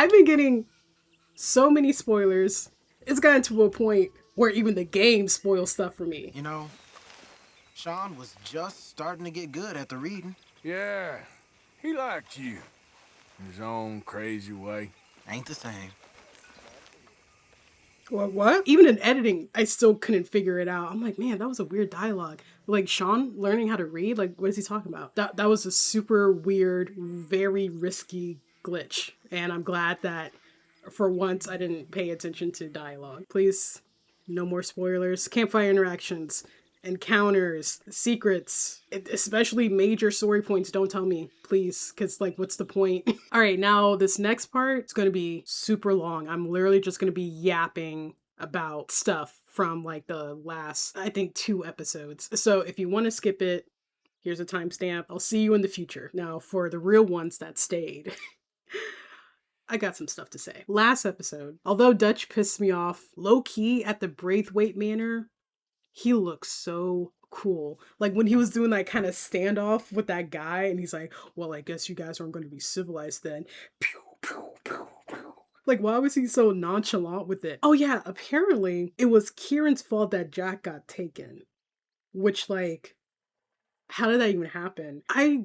I've been getting so many spoilers. It's gotten to a point where even the game spoils stuff for me. You know, Sean was just starting to get good at the reading. Yeah, he liked you. In his own crazy way. Ain't the same. What? Even in editing, I still couldn't figure it out. I'm like, man, that was a weird dialogue. Like Sean learning how to read, like what is he talking about? That was a super weird, very risky glitch. And I'm glad that for once I didn't pay attention to dialogue. Please, no more spoilers. Campfire interactions, encounters, secrets, especially major story points. Don't tell me, please, because like, what's the point? All right, now this next part is going to be super long. I'm literally just going to be yapping about stuff from like the last, I think, 2 episodes. So if you want to skip it, here's a timestamp. I'll see you in the future. Now, for the real ones that stayed. I got some stuff to say. Last episode, although Dutch pissed me off low key at the Braithwaite Manor, he looks so cool. Like when he was doing that kind of standoff with that guy, and he's like, well, I guess you guys aren't going to be civilized then. Pew, pew, pew, pew. Like, why was he so nonchalant with it? Oh, yeah, apparently it was Kieran's fault that Jack got taken. Which, like, how did that even happen? I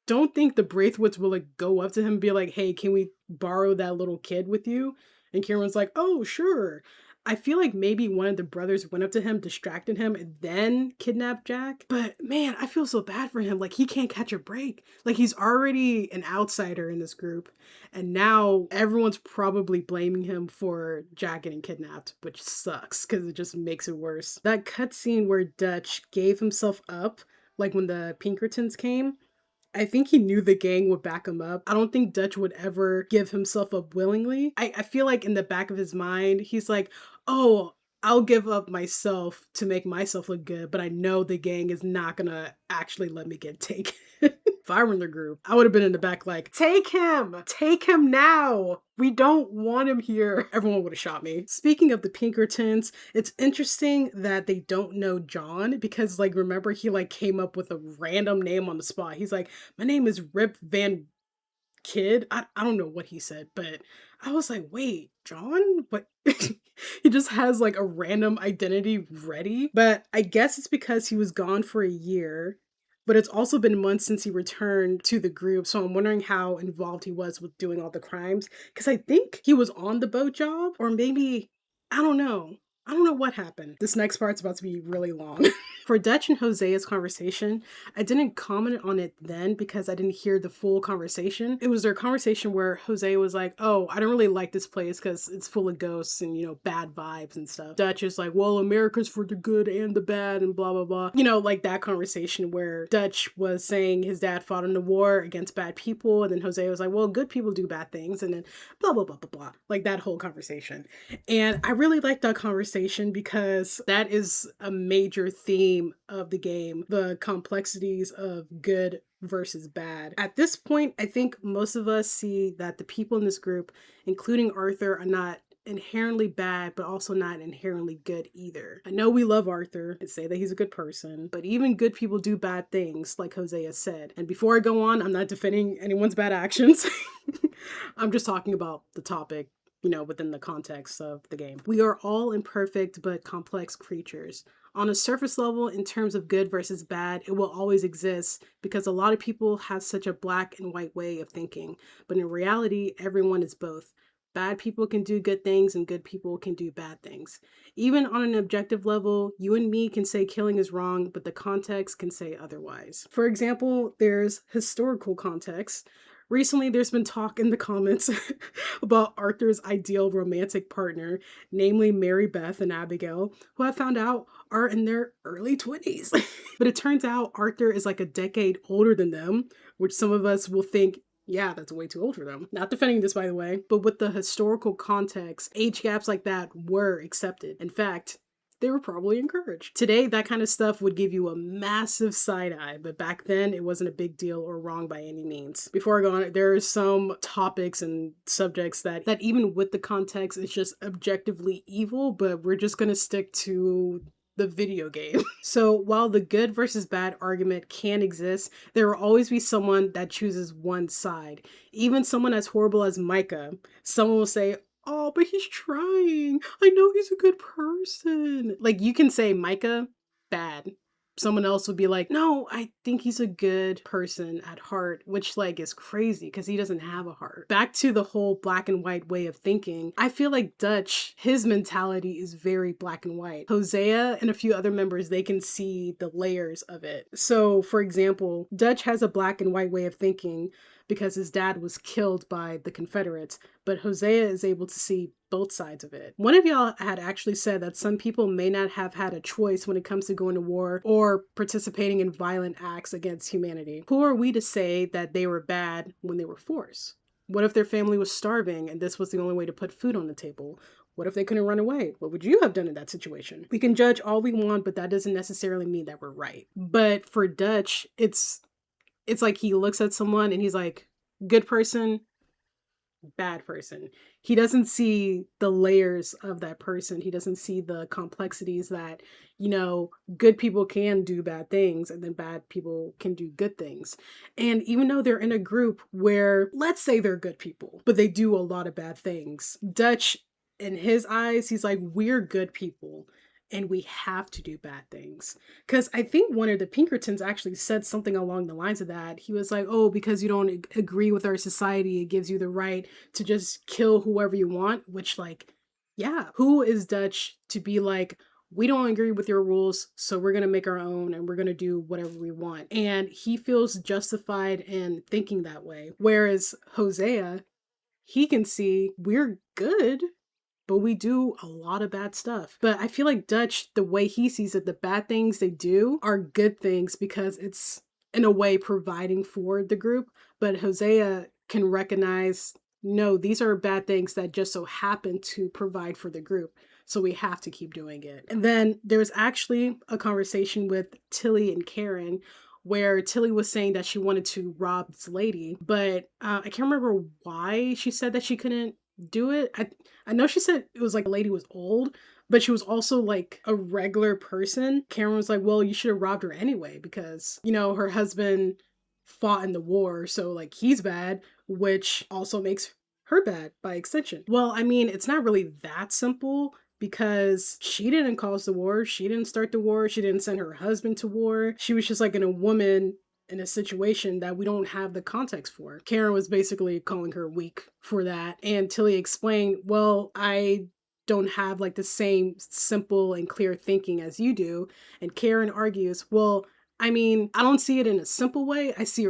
don't think the Braithwaites will like go up to him and be like, hey, can we borrow that little kid with you? And Kieran's like, oh, sure. I feel like maybe one of the brothers went up to him, distracted him, and then kidnapped Jack. But man, I feel so bad for him. Like, he can't catch a break. Like, he's already an outsider in this group. And now everyone's probably blaming him for Jack getting kidnapped, which sucks because it just makes it worse. That cutscene where Dutch gave himself up, like when the Pinkertons came, I think he knew the gang would back him up. I don't think Dutch would ever give himself up willingly. I feel like in the back of his mind, he's like, oh, I'll give up myself to make myself look good, but I know the gang is not gonna actually let me get taken. If I were in the group, I would have been in the back like, take him! Take him now! We don't want him here. Everyone would have shot me. Speaking of the Pinkertons, it's interesting that they don't know John because, like, remember he, like, came up with a random name on the spot. He's like, my name is Rip Van Kid. I don't know what he said, but I was like, wait, John? What? He just has, like, a random identity ready. But I guess it's because he was gone for a year. But it's also been months since he returned to the group, so I'm wondering how involved he was with doing all the crimes. Because I think he was on the boat job, or maybe, I don't know. I don't know what happened. This next part's about to be really long. For Dutch and Hosea's conversation, I didn't comment on it then because I didn't hear the full conversation. It was their conversation where Hosea was like, oh, I don't really like this place because it's full of ghosts and, you know, bad vibes and stuff. Dutch is like, well, America's for the good and the bad and blah, blah, blah. You know, like that conversation where Dutch was saying his dad fought in the war against bad people, and then Hosea was like, well, good people do bad things, and then blah, blah, blah, blah, blah. Like that whole conversation. And I really like that conversation because that is a major theme of the game, the complexities of good versus bad. At this point, I think most of us see that the people in this group, including Arthur, are not inherently bad, but also not inherently good either. I know we love Arthur and say that he's a good person, but even good people do bad things, like Hosea said. And before I go on, I'm not defending anyone's bad actions. I'm just talking about the topic, you know, within the context of the game. We are all imperfect but complex creatures. On a surface level, in terms of good versus bad, it will always exist because a lot of people have such a black and white way of thinking. But in reality, everyone is both. Bad people can do good things and good people can do bad things. Even on an objective level, you and me can say killing is wrong, but the context can say otherwise. For example, there's historical context. Recently, there's been talk in the comments about Arthur's ideal romantic partner, namely Mary Beth and Abigail, who I found out are in their early 20s. But it turns out Arthur is like a decade older than them, which some of us will think, yeah, that's way too old for them. Not defending this, by the way, but with the historical context, age gaps like that were accepted. In fact, they were probably encouraged. Today, that kind of stuff would give you a massive side eye, but back then it wasn't a big deal or wrong by any means. Before I go on, there are some topics and subjects that even with the context, it's just objectively evil, but we're just gonna stick to the video game. So while the good versus bad argument can exist, there will always be someone that chooses one side. Even someone as horrible as Micah, someone will say, oh, but he's trying. I know he's a good person. Like, you can say Micah, bad. Someone else would be like, no, I think he's a good person at heart, which like is crazy because he doesn't have a heart. Back to the whole black and white way of thinking, I feel like Dutch, his mentality is very black and white. Hosea and a few other members, they can see the layers of it. So for example, Dutch has a black and white way of thinking because his dad was killed by the Confederates, but Hosea is able to see both sides of it. One of y'all had actually said that some people may not have had a choice when it comes to going to war or participating in violent acts against humanity. Who are we to say that they were bad when they were forced? What if their family was starving and this was the only way to put food on the table? What if they couldn't run away? What would you have done in that situation? We can judge all we want, but that doesn't necessarily mean that we're right. But for Dutch, it's like he looks at someone and he's like, good person, bad person. He doesn't see the layers of that person. He doesn't see the complexities that, good people can do bad things and then bad people can do good things. And even though they're in a group where, let's say they're good people, but they do a lot of bad things, Dutch, in his eyes, he's like, we're good people and we have to do bad things. Because I think one of the Pinkertons actually said something along the lines of that. He was like, oh, because you don't agree with our society, it gives you the right to just kill whoever you want, which, like, yeah, who is Dutch to be like, we don't agree with your rules, so we're going to make our own and we're going to do whatever we want. And he feels justified in thinking that way. Whereas Hosea, he can see we're good, but we do a lot of bad stuff. But I feel like Dutch, the way he sees it, the bad things they do are good things because it's in a way providing for the group. But Hosea can recognize, no, these are bad things that just so happen to provide for the group. So we have to keep doing it. And then there was actually a conversation with Tilly and Karen where Tilly was saying that she wanted to rob this lady, but I can't remember why she said that she couldn't do it. I know she said it was like the lady was old, but she was also like a regular person. Karen was like, well, you should have robbed her anyway because, her husband fought in the war, so like he's bad, which also makes her bad by extension. Well, I mean, it's not really that simple because she didn't cause the war. She didn't start the war. She didn't send her husband to war. She was just like a woman in a situation that we don't have the context for. Karen was basically calling her weak for that. And Tilly explained, well, I don't have like the same simple and clear thinking as you do. And Karen argues, well, I mean, I don't see it in a simple way. I see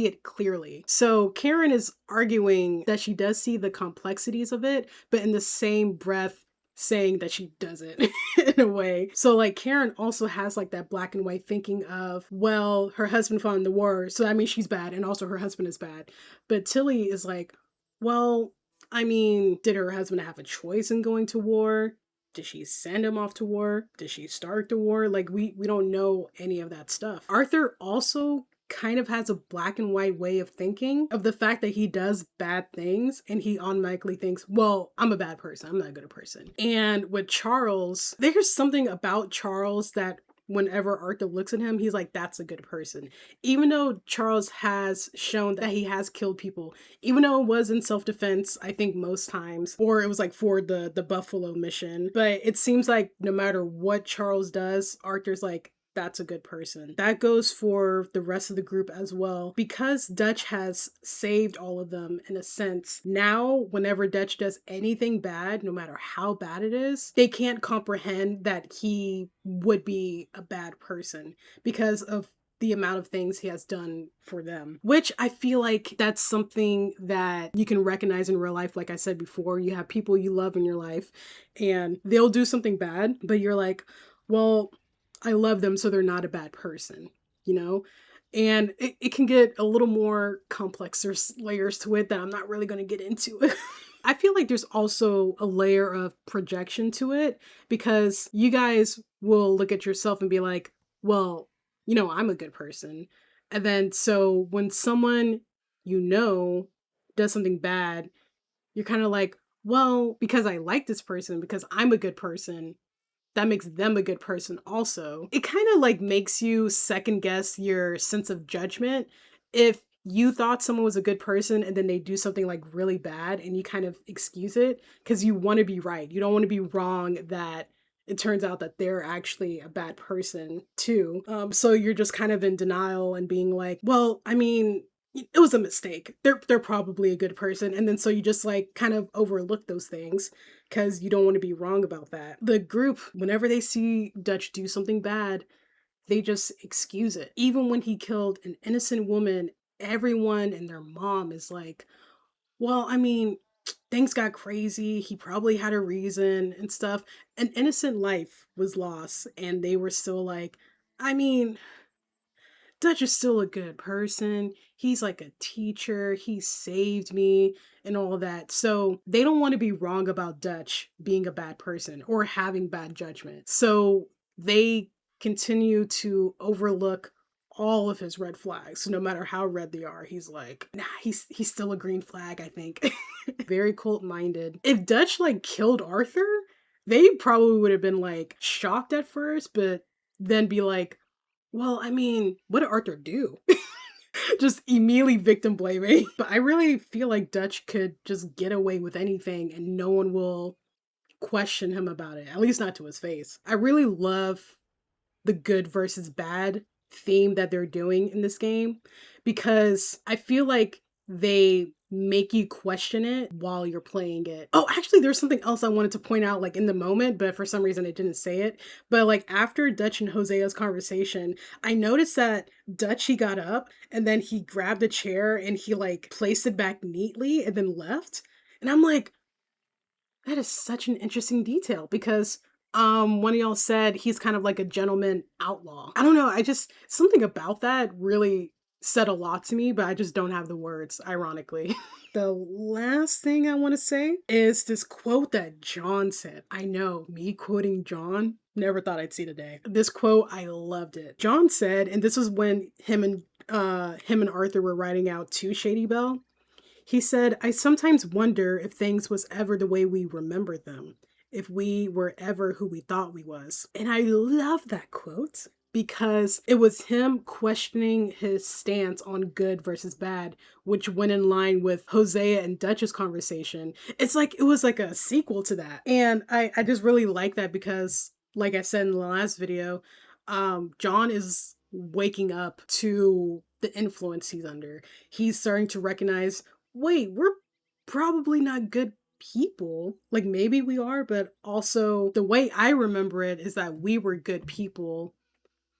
it clearly. So Karen is arguing that she does see the complexities of it, but in the same breath saying that she doesn't in a way. So like Karen also has like that black and white thinking of, well, her husband fought in the war, so that means she's bad and also her husband is bad. But Tilly is like, well, I mean, did her husband have a choice in going to war? Did she send him off to war? Did she start the war? Like we don't know any of that stuff. Arthur also kind of has a black and white way of thinking of the fact that he does bad things and he automatically thinks, well, I'm a bad person. I'm not a good person. And with Charles, there's something about Charles that whenever Arthur looks at him, he's like, that's a good person. Even though Charles has shown that he has killed people, even though it was in self-defense, I think most times, or it was like for the Buffalo mission. But it seems like no matter what Charles does, Arthur's like, that's a good person. That goes for the rest of the group as well. Because Dutch has saved all of them in a sense, now whenever Dutch does anything bad, no matter how bad it is, they can't comprehend that he would be a bad person because of the amount of things he has done for them. Which I feel like that's something that you can recognize in real life. Like I said before, you have people you love in your life and they'll do something bad, but you're like, well, I love them, so they're not a bad person, And it can get a little more complex. There's layers to it that I'm not really going to get into. I feel like there's also a layer of projection to it because you guys will look at yourself and be like, well, I'm a good person. And then so when someone does something bad, you're kind of like, well, because I like this person, because I'm a good person, that makes them a good person also. It kind of like makes you second guess your sense of judgment if you thought someone was a good person and then they do something like really bad and you kind of excuse it because you want to be right. You don't want to be wrong that it turns out that they're actually a bad person too. So you're just kind of in denial and being like, well, I mean, it was a mistake. They're probably a good person. And then so you just like kind of overlook those things because you don't want to be wrong about that. The group, whenever they see Dutch do something bad, they just excuse it. Even when he killed an innocent woman, everyone and their mom is like, well, I mean, things got crazy. He probably had a reason and stuff. An innocent life was lost, and they were still like, I mean, Dutch is still a good person. He's like a teacher. He saved me and all that. So they don't want to be wrong about Dutch being a bad person or having bad judgment. So they continue to overlook all of his red flags. So no matter how red they are, he's like, nah, he's still a green flag, I think. Very cult-minded. If Dutch like killed Arthur, they probably would have been like shocked at first, but then be like, well, I mean, what did Arthur do? Just immediately victim blaming. But I really feel like Dutch could just get away with anything and no one will question him about it, at least not to his face. I really love the good versus bad theme that they're doing in this game because I feel like they make you question it while you're playing it. Oh, actually, there's something else I wanted to point out like in the moment, but for some reason it didn't say it. But like after Dutch and Hosea's conversation, I noticed that Dutch, he got up and then he grabbed a chair and he like placed it back neatly and then left. And I'm like, that is such an interesting detail because one of y'all said he's kind of like a gentleman outlaw. I don't know, I just something about that really said a lot to me, but I just don't have the words, ironically. The last thing I want to say is this quote that John said. I know, me quoting John, never thought I'd see today. This quote, I loved it. John said, and this was when him and Arthur were riding out to Shady Belle. He said, I sometimes wonder if things was ever the way we remembered them, if we were ever who we thought we was. And I love that quote because it was him questioning his stance on good versus bad, which went in line with Hosea and Dutch's conversation. It's like, it was like a sequel to that. And I just really like that because, like I said in the last video, John is waking up to the influence he's under. He's starting to recognize, wait, we're probably not good people. Like maybe we are, but also the way I remember it is that we were good people.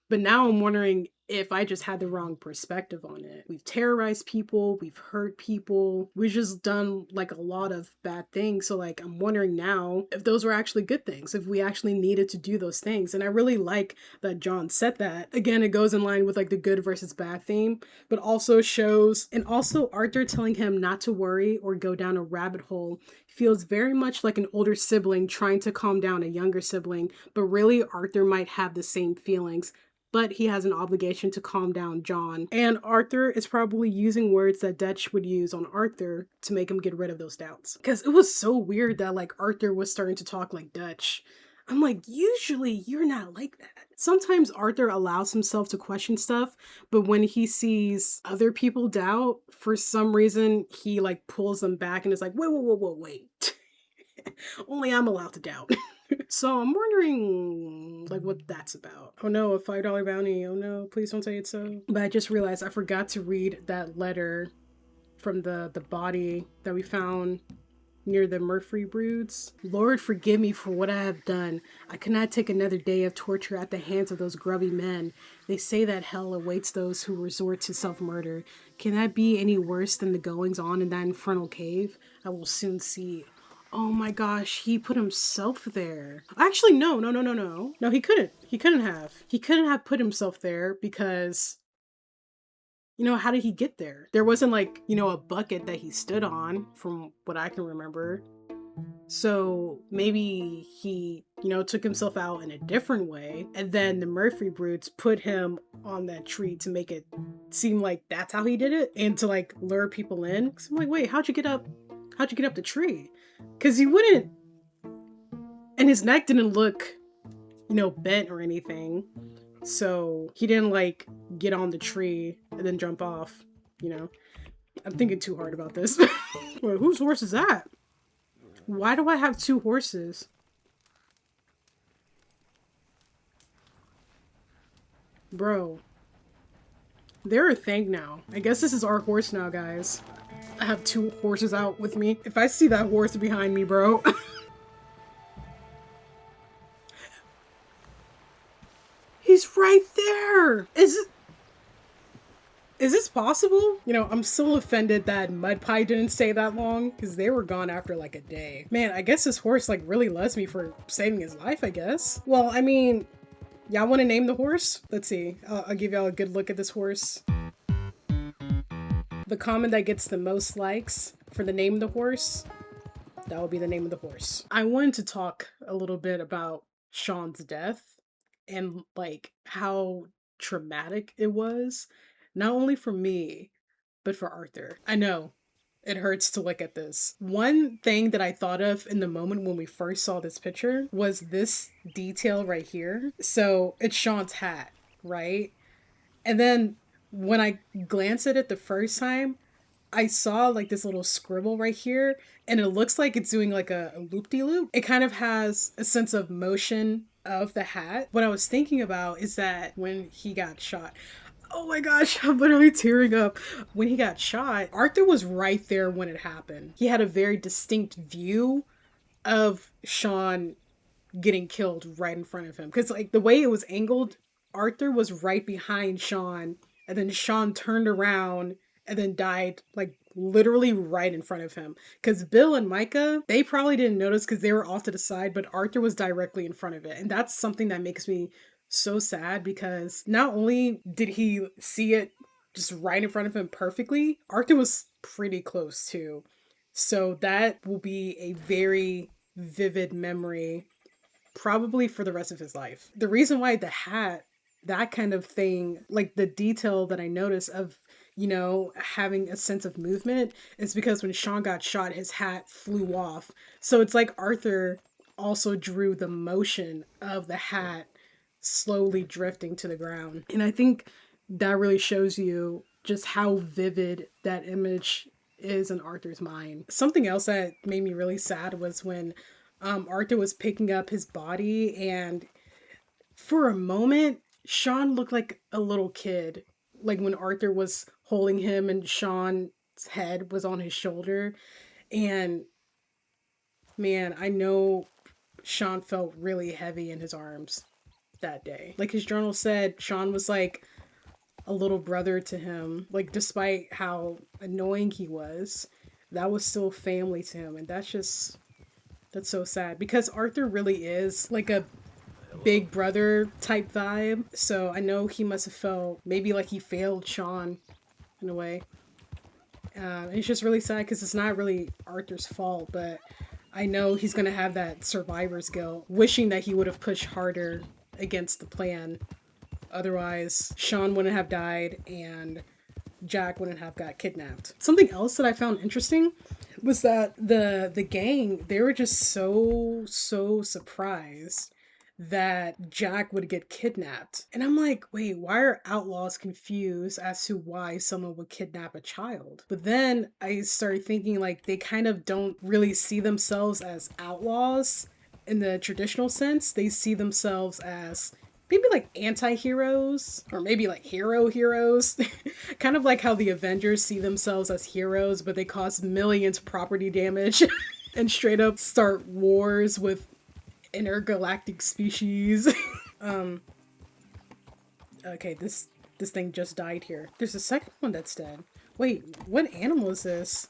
But now I'm wondering if I just had the wrong perspective on it. We've terrorized people, we've hurt people, we've just done like a lot of bad things. So like I'm wondering now if those were actually good things, if we actually needed to do those things. And I really like that John said that. Again, it goes in line with like the good versus bad theme, but also shows, and also Arthur telling him not to worry or go down a rabbit hole feels very much like an older sibling trying to calm down a younger sibling, but really Arthur might have the same feelings, but he has an obligation to calm down John. And Arthur is probably using words that Dutch would use on Arthur to make him get rid of those doubts. Because it was so weird that like Arthur was starting to talk like Dutch. I'm like, usually you're not like that. Sometimes Arthur allows himself to question stuff, but when he sees other people doubt, for some reason, he like pulls them back and is like, wait. Only I'm allowed to doubt. So I'm wondering like what that's about. Oh no, a $5 bounty. Oh no, please don't say it's so. But I just realized I forgot to read that letter from the body that we found near the Murphy broods. Lord, forgive me for what I have done. I cannot take another day of torture at the hands of those grubby men. They say that hell awaits those who resort to self-murder. Can that be any worse than the goings on in that infernal cave? I will soon see. Oh my gosh, he put himself there. Actually, no. No, he couldn't. He couldn't have. He couldn't have put himself there because, you know, how did he get there? There wasn't like, you know, a bucket that he stood on from what I can remember. So maybe he, you know, took himself out in a different way. And then the Murphy broods put him on that tree to make it seem like that's how he did it and to like lure people in. So I'm like, wait, how'd you get up the tree? Because he wouldn't, and his neck didn't look you know, bent or anything. So he didn't like get on the tree and then jump off, you know. I'm thinking too hard about this. Wait, whose horse is that? Why do I have two horses? Bro. They're a thing now. I guess this is our horse now, guys. I have two horses out with me. If I see that horse behind me, bro. He's right there! Is this possible? You know, I'm still offended that Mud Pie didn't stay that long, because they were gone after like a day. Man, I guess this horse like really loves me for saving his life, I guess. Well, I mean, y'all want to name the horse? Let's see. I'll give y'all a good look at this horse. The comment that gets the most likes for the name of the horse, that will be the name of the horse. I wanted to talk a little bit about Sean's death and like how traumatic it was, not only for me, but for Arthur. I know, it hurts to look at this. One thing that I thought of in the moment when we first saw this picture was this detail right here. So it's Sean's hat, right? And then when I glanced at it the first time, I saw like this little scribble right here, and it looks like it's doing like a loop-de-loop. It kind of has a sense of motion of the hat. What I was thinking about is that when he got shot, oh my gosh, I'm literally tearing up. When he got shot, Arthur was right there when it happened. He had a very distinct view of Sean getting killed right in front of him. Because like the way it was angled, Arthur was right behind Sean, and then Sean turned around and then died like literally right in front of him. Because Bill and Micah, they probably didn't notice because they were off to the side, but Arthur was directly in front of it. And that's something that makes me so sad, because not only did he see it just right in front of him perfectly, Arthur was pretty close too. So that will be a very vivid memory probably for the rest of his life. The reason why the hat, that kind of thing, like the detail that I noticed of, you know, having a sense of movement, is because when Sean got shot, his hat flew off. So it's like Arthur also drew the motion of the hat slowly drifting to the ground. And I think that really shows you just how vivid that image is in Arthur's mind. Something else that made me really sad was when Arthur was picking up his body, and for a moment, Sean looked like a little kid. Like when Arthur was holding him and Sean's head was on his shoulder. And man, I know Sean felt really heavy in his arms that day. Like his journal said, Sean was like a little brother to him. Like despite how annoying he was, that was still family to him. And that's so sad, because Arthur really is like a big brother type vibe. So I know he must have felt maybe like he failed Sean in a way. It's just really sad because it's not really Arthur's fault, but I know he's gonna have that survivor's guilt, wishing that he would have pushed harder against the plan. Otherwise, Sean wouldn't have died and Jack wouldn't have got kidnapped. Something else that I found interesting was that the gang, they were just so surprised that Jack would get kidnapped. And I'm like, wait, why are outlaws confused as to why someone would kidnap a child? But then I started thinking like they kind of don't really see themselves as outlaws in the traditional sense. They see themselves as maybe like anti-heroes, or maybe like heroes. Kind of like how the Avengers see themselves as heroes, but they cause millions property damage and straight up start wars with intergalactic species. Okay, this thing just died here. There's a second one that's dead. Wait, what animal is this?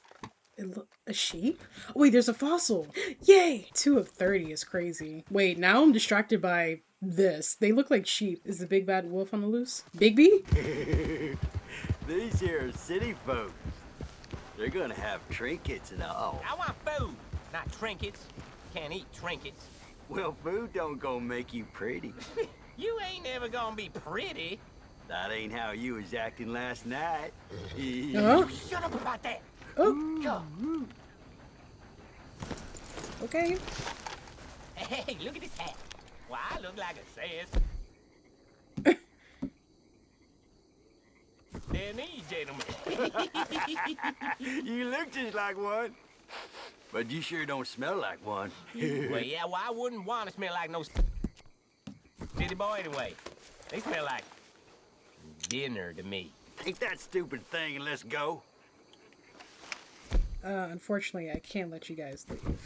A sheep? Oh, wait, there's a fossil. Yay! 2 of 30 is crazy. Wait, now I'm distracted by this. They look like sheep. Is the big bad wolf on the loose? Bigby? These here are city folks. They're gonna have trinkets and all. I want food, not trinkets. Can't eat trinkets. Well, food don't gonna make you pretty. You ain't never gonna be pretty. That ain't how you was acting last night. Huh? Shut up about that. Oh, Go. okay. Hey, look at this hat. Well, I look like a says. They're these gentlemen. You look just like one. But you sure don't smell like one. Well, yeah, well, I wouldn't want to smell like no city boy anyway. They smell like dinner to me. Take that stupid thing and let's go. Unfortunately, I can't let you guys leave.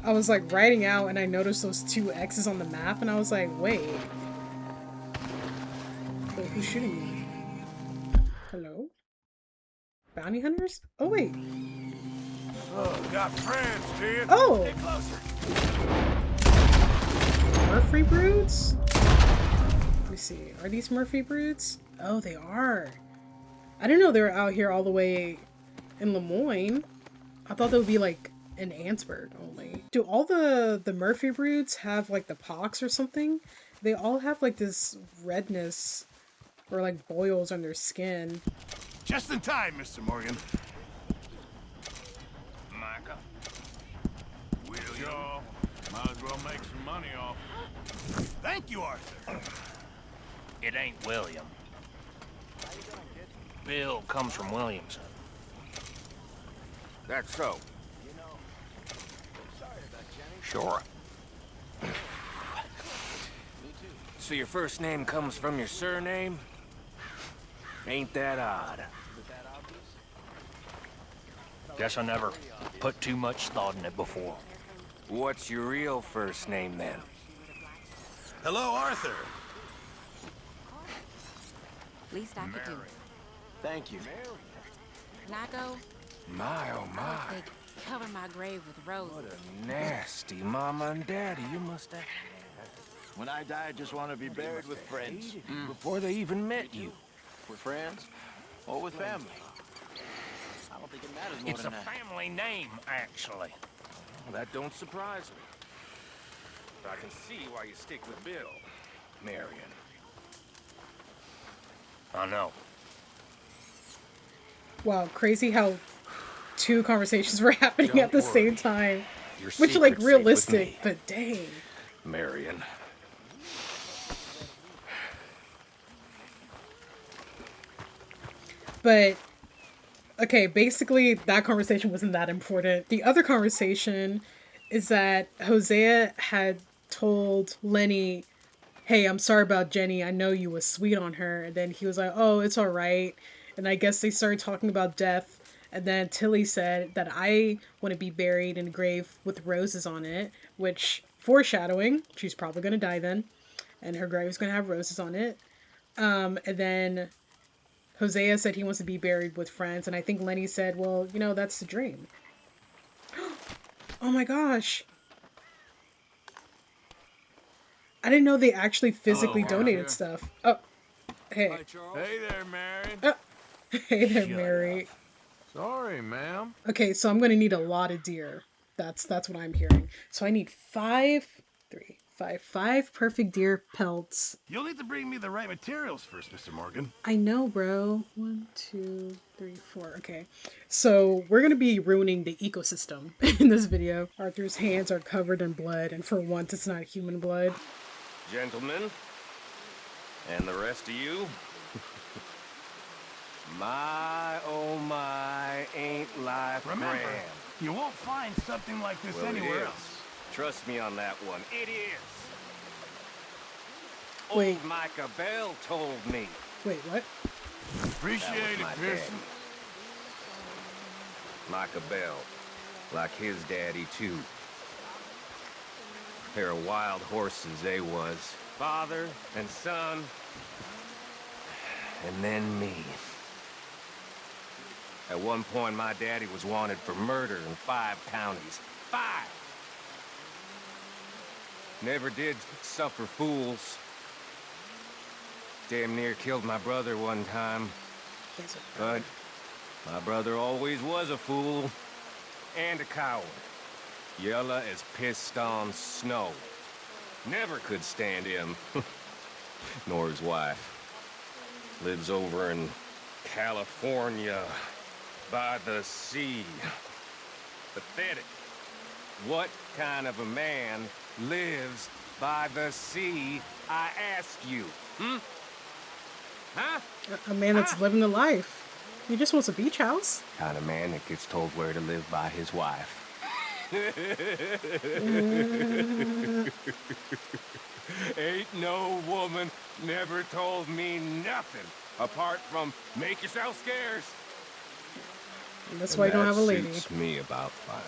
I was like writing out and I noticed those two X's on the map and I was like, wait. Wait, who's shooting me? Hello? Bounty hunters? Oh, wait. Oh, got friends, do you? Oh! Get closer. Murphy broods? Let me see. Are these Murphy broods? Oh, they are. I didn't know they were out here all the way in Lemoyne. I thought they would be like in Annsburg only. Do all the Murphy broods have like the pox or something? They all have like this redness or like boils on their skin. Just in time, Mr. Morgan. Micah. William. Might as well make some money off. Thank you, Arthur. It ain't William. Bill comes from Williamson. That's so. Sure. So your first name comes from your surname? Ain't that odd? Guess I never put too much thought in it before. What's your real first name then? Hello, Arthur. Least I could do. Thank you. Can I go? My, oh my. They cover my grave with roses. What a nasty mama and daddy you must have When I die, I just want to be buried with friends. before they even met you. With friends? Or with family? I don't think it matters more It's a than that. family name, actually. Well, that don't surprise me. But I can see why you stick with Bill, Marion. I know. Wow, crazy how two conversations were happening Don't at the same worry. time. Your Which like secret's safe with realistic, me, but dang. Marion. But okay, basically that conversation wasn't that important. The other conversation is that Hosea had told Lenny, hey, I'm sorry about Jenny. I know you was sweet on her. And then he was like, oh, it's all right. And I guess they started talking about death. And then Tilly said that I want to be buried in a grave with roses on it, which foreshadowing, she's probably going to die then. And her grave is going to have roses on it. And then Hosea said he wants to be buried with friends. And I think Lenny said, well, you know, that's the dream. Oh my gosh. I didn't know they actually physically donated stuff. Oh, hey. Hey there, Marion. Hey there, Mary. Sorry, ma'am. Okay, so I'm gonna need a lot of deer. That's what I'm hearing. So I need five perfect deer pelts. You'll need to bring me the right materials first, Mr. Morgan. I know, bro. 1, 2, 3, 4. Okay. So we're gonna be ruining the ecosystem in this video. Arthur's hands are covered in blood, and for once it's not human blood. Gentlemen, and the rest of you, my, oh my, ain't life Remember, grand. you won't find something like this Well, it anywhere is. else. Trust me on that one. It is. Wait. Old Micah Bell told me. Wait, what? Appreciate That it, was my Pearson. daddy. Micah Bell, like his daddy too. Pair of wild horses they was. Father and son. And then me. At one point, my daddy was wanted for murder in 5 counties. 5! Never did suffer fools. Damn near killed my brother one time. But my brother always was a fool. And a coward. Yella as pissed on snow. Never could stand him. Nor his wife. Lives over in California, by the sea. Pathetic. What kind of a man lives by the sea, I ask you? Hmm? Huh? A man that's living the life. He just wants a beach house. Kind of man that gets told where to live by his wife. Ain't no woman never told me nothing apart from make yourself scarce. That's why you don't have a lady. Suits me about fine.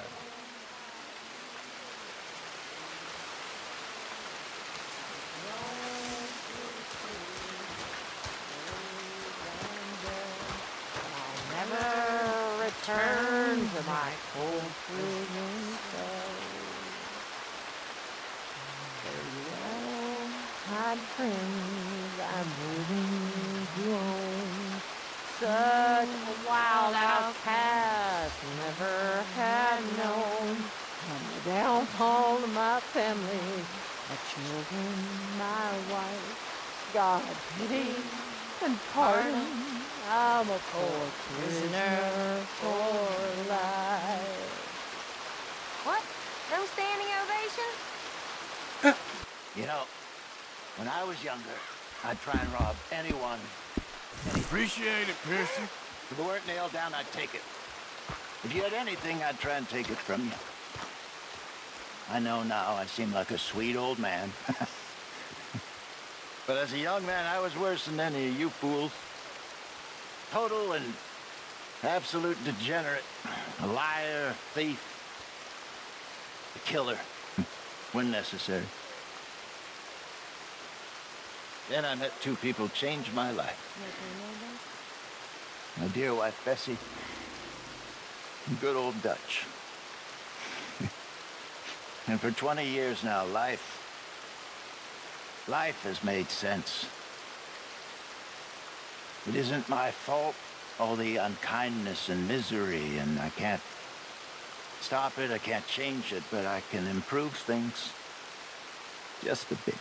Never return to my cold prison cell. Farewell, kind friends, I'm moving to home. Such a wild outcast, never had known. And the downfall of my family, my children, my wife. God pity and pardon. I'm a poor prisoner for life. What? No standing ovation? You know, when I was younger, I'd try and rob anyone. Appreciate it, Piercy. If it weren't nailed down, I'd take it. If you had anything, I'd try and take it from you. I know now I seem like a sweet old man. But as a young man, I was worse than any of you fools. Total and absolute degenerate. A liar, a thief, a killer, when necessary. Then I met two people who changed my life. My dear wife, Bessie, and good old Dutch. And for 20 years now, life has made sense. It isn't my fault, all the unkindness and misery, and I can't stop it, I can't change it, but I can improve things just a bit.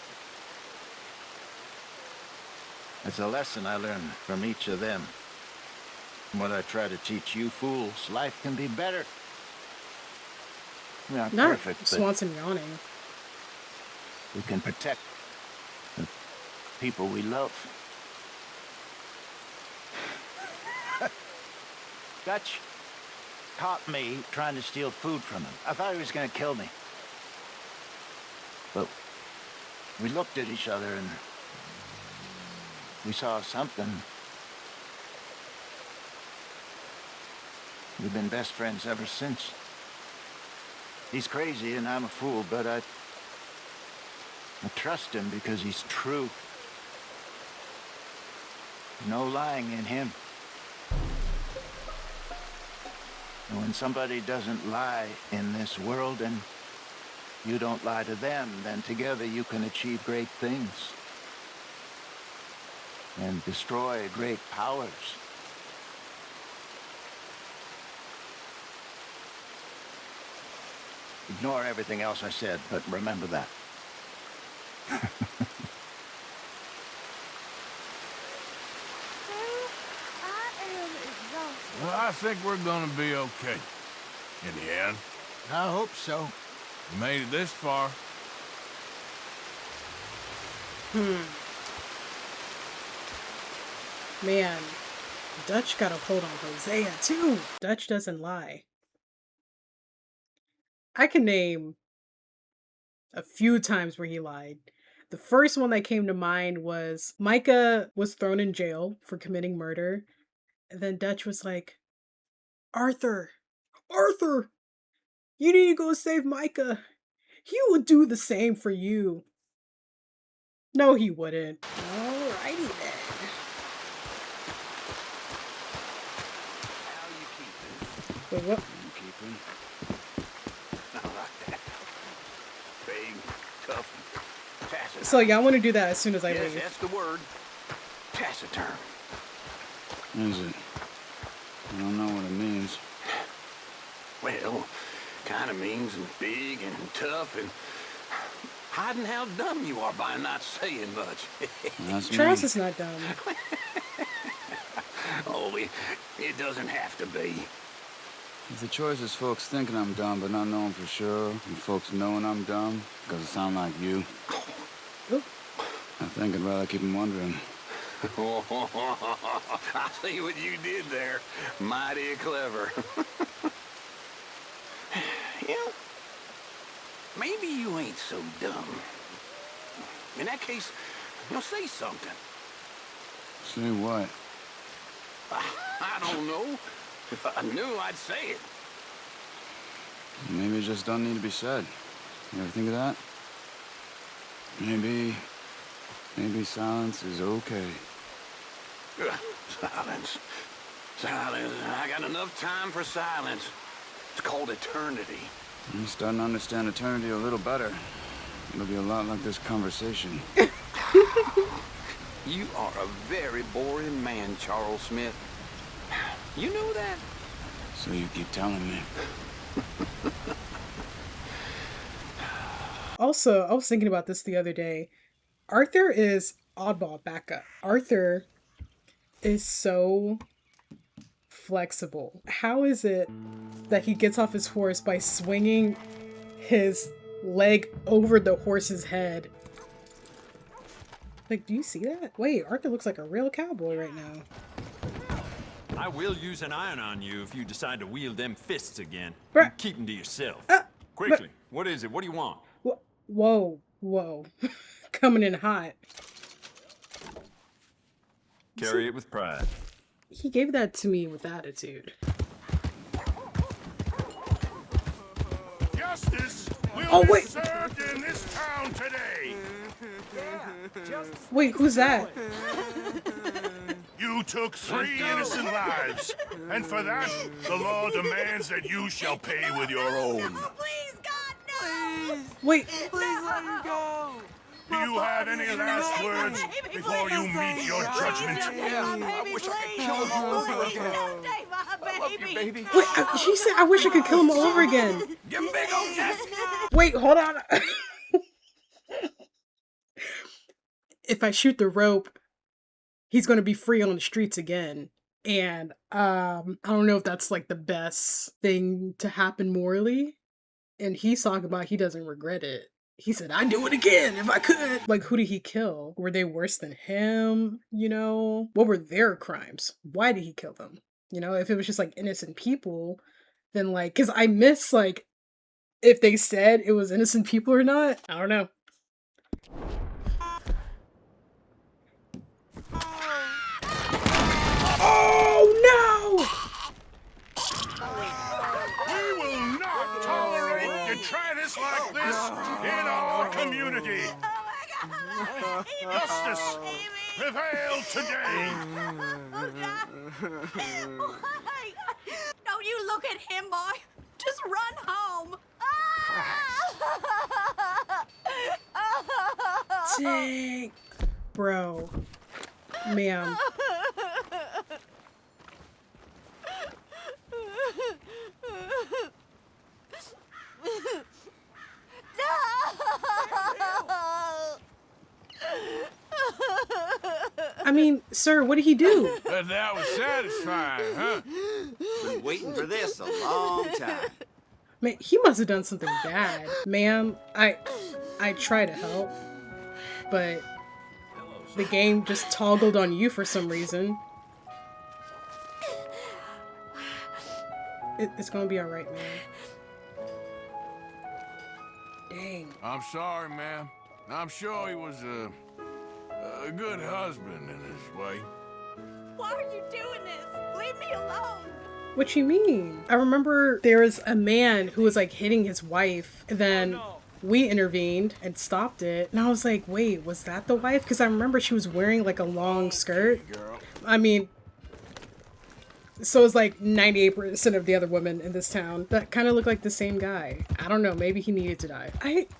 It's a lesson I learned from each of them. And what I try to teach you fools, life can be better. Not perfect, but Swanson yawning. we can protect the people we love. Dutch caught me trying to steal food from him. I thought he was going to kill me. But we looked at each other and we saw something. We've been best friends ever since. He's crazy and I'm a fool, but I trust him because he's true. No lying in him. And when somebody doesn't lie in this world and you don't lie to them, then together you can achieve great things and destroy great powers. Ignore everything else I said, but remember that. Well, I think we're gonna be okay. In the end. I hope so. We made it this far. Man, Dutch got a hold on Hosea too. Dutch doesn't lie. I can name a few times where he lied. The first one that came to mind was Micah was thrown in jail for committing murder. And then Dutch was like, Arthur, you need to go save Micah. He would do the same for you. No, he wouldn't. Alrighty then. How you keeping? Wait, what? You keeping? I like that. Big, tough, taciturn. So y'all want to do that as soon as I Yes, leave. that's the word. Taciturn. Is it? I don't know what it means. Well, kind of means big and tough and hiding how dumb you are by not saying much. That's Charles me. is not dumb. Oh, it doesn't have to be. If the choice is folks thinking I'm dumb but not knowing for sure, and folks knowing I'm dumb because it sound like you, I think I'd rather keep them wondering. I see what you did there. Mighty clever. Yeah. Maybe you ain't so dumb. In that case, say something. Say what? I don't know. If I knew, I'd say it. Maybe it just don't need to be said. You ever think of that? Maybe silence is okay. Silence. Silence. I got enough time for silence. It's called eternity. I'm starting to understand eternity a little better. It'll be a lot like this conversation. You are a very boring man, Charles Smith. You know that? So you keep telling me. Also, I was thinking about this the other day. Arthur is oddball backup. Arthur is so flexible. How is it that he gets off his horse by swinging his leg over the horse's head? Like, do you see that? Wait, Arthur looks like a real cowboy right now. I will use an iron on you if you decide to wield them fists again. Bruh. You keep them to yourself. Quickly, what is it? What do you want? Whoa. Coming in hot. Carry it with pride. He gave that to me with attitude. Justice will wait. be served in this town today. Wait, who's that? You took 3 innocent lives, and for that, the law demands that you shall pay with your own. No, please, God, no! Wait. Please let me go! Do you have any last words before you meet your judgment? I wish I could kill him all over again. I love you, baby. Wait, she said I wish I could kill him all over again. Give him big old chest. Wait, hold on. If I shoot the rope, he's going to be free on the streets again. And I don't know if that's like the best thing to happen morally. And he's talking about he doesn't regret it. He said, I'd do it again if I could. Like, who did he kill? Were they worse than him? You know? What were their crimes? Why did he kill them? You know, if it was just like innocent people, then like, because I miss like, if they said it was innocent people or not. I don't know. Oh no! We will not tolerate detritus like this in our community. Justice prevail today. Don't you look at him, boy. Just run home. Dang. Bro. Ma'am. I mean, sir, what did he do? That was satisfying, huh? Been waiting for this a long time. Man, he must have done something bad. Ma'am, I try to help, but the game just toggled on you for some reason. It's gonna be alright, man. Dang. I'm sorry, ma'am. I'm sure he was a good husband in his way. Why are you doing this? Leave me alone. What you mean? I remember there was a man who was like hitting his wife, and then we intervened and stopped it. And I was like, wait, was that the wife? Because I remember she was wearing like a long skirt. I mean, so it's like 98% of the other women in this town that kind of look like the same guy. I don't know, maybe he needed to die.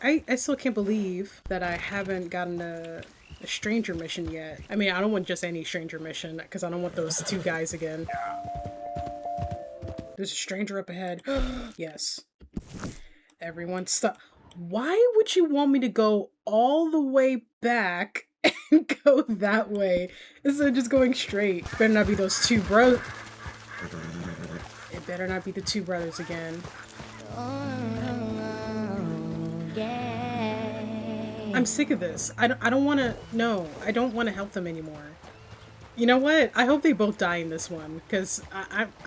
I still can't believe that I haven't gotten a stranger mission yet. I mean, I don't want just any stranger mission because I don't want those 2 guys again. There's a stranger up ahead. Yes. Everyone stop. Why would you want me to go all the way back go that way instead of just going straight. Better not be those two bros. It better not be the two brothers again. I'm sick of this. I don't want to. No, I don't want to help them anymore. You know what? I hope they both die in this one, because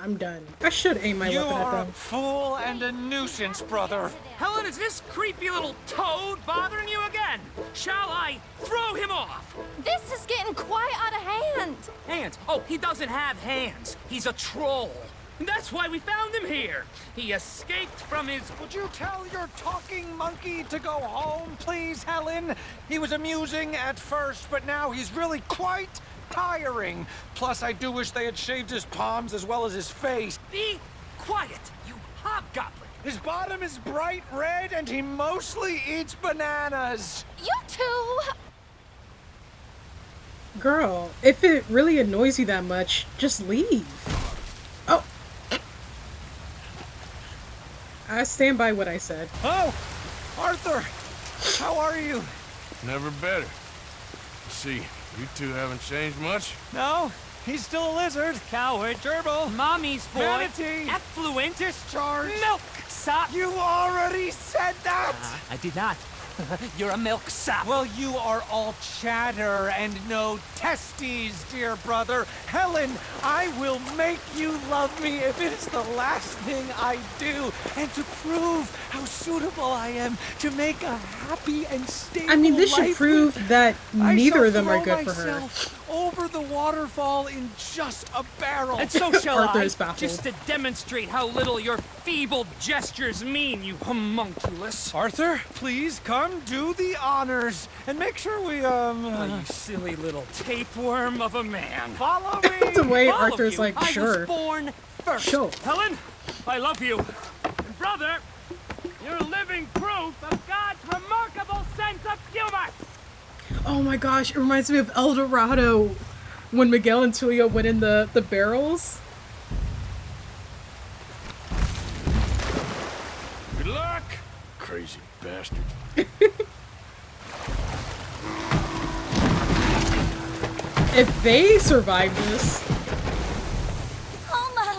I'm done. I should aim my weapon at them. You are a fool and a nuisance, brother. Helen, is this creepy little toad bothering you again? Shall I throw him off? This is getting quite out of hand. Hands? Oh, he doesn't have hands. He's a troll. And that's why we found him here. He escaped from his... Would you tell your talking monkey to go home, please, Helen? He was amusing at first, but now he's really quite tiring. Plus, I do wish they had shaved his palms as well as his face. Be quiet, you hobgoblin. His bottom is bright red, and he mostly eats bananas. You two... Girl, if it really annoys you that much, just leave. Oh. I stand by what I said. Oh, Arthur, how are you? Never better. See, you two haven't changed much? No, he's still a lizard. Coward, gerbil, mommy's boy, Manatee, effluent, discharge, milk sop. You already said that. I did not. You're a milk sop. Well, you are all chatter and no testes, dear brother. Helen, I will make you love me if it is the last thing I do. And to prove how suitable I am to make a happy and stable I mean, this should life prove with, that neither of them are throw good for her. myself over the waterfall in just a barrel. And so shall Arthur I, is baffled. just to demonstrate how little your feeble gestures mean, you homunculus. Arthur, please come do the honors and make sure we, Oh, you silly little tapeworm of a man. Follow me! The way All of Arthur's you. like, I sure. was born first. Sure. Helen, I love you. And brother, you're living proof of God's remarkable sense of humor. Oh my gosh, it reminds me of El Dorado when Miguel and Tulio went in the barrels. Good luck, crazy bastard. If they survive this, Oh my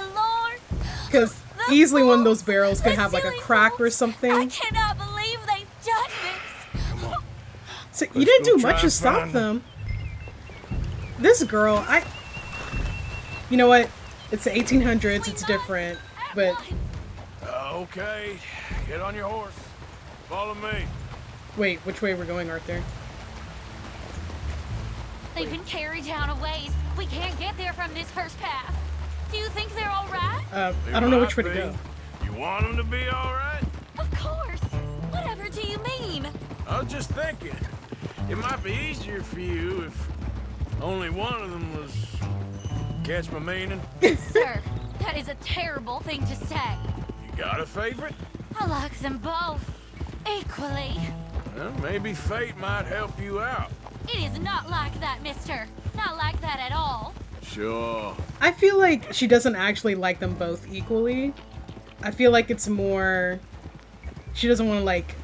lord. because easily one of those barrels could have like a silly crack or I something. cannot believe they've done this. So you didn't go do try much to and stop find them. This girl, you know what? It's the 1800s, it's different, but Okay, get on your horse. Follow me. wait, which way we're going, Arthur? They've been carried down a ways. We can't get there from this first path. Do you think they're all right? I don't know which way to go. You want them to be all right? Of course. Whatever do you mean? I was just thinking, it might be easier for you if only one of them was... Catch my meaning? Sir, that is a terrible thing to say. You got a favorite? I like them both. Equally. Well, maybe fate might help you out. It is not like that, mister. Not like that at all. Sure. I feel like she doesn't actually like them both equally. I feel like it's more... She doesn't want to, like,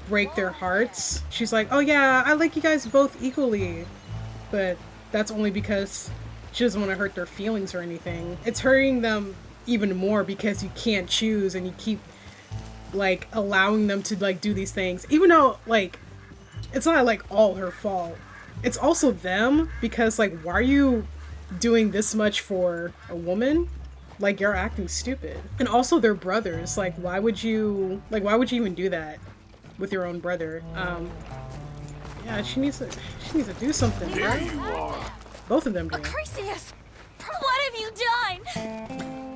break their hearts. She's like, oh yeah, I like you guys both equally. But that's only because she doesn't want to hurt their feelings or anything. It's hurting them even more because you can't choose and you keep, like, allowing them to, like, do these things. Even though, like, it's not, like, all her fault. It's also them because, like, why are you doing this much for a woman? Like, you're acting stupid. And also they're brothers. Like, why would you even do that with your own brother? Yeah, she needs to do something. There you are. Both of them do. Acrisius, what have you done?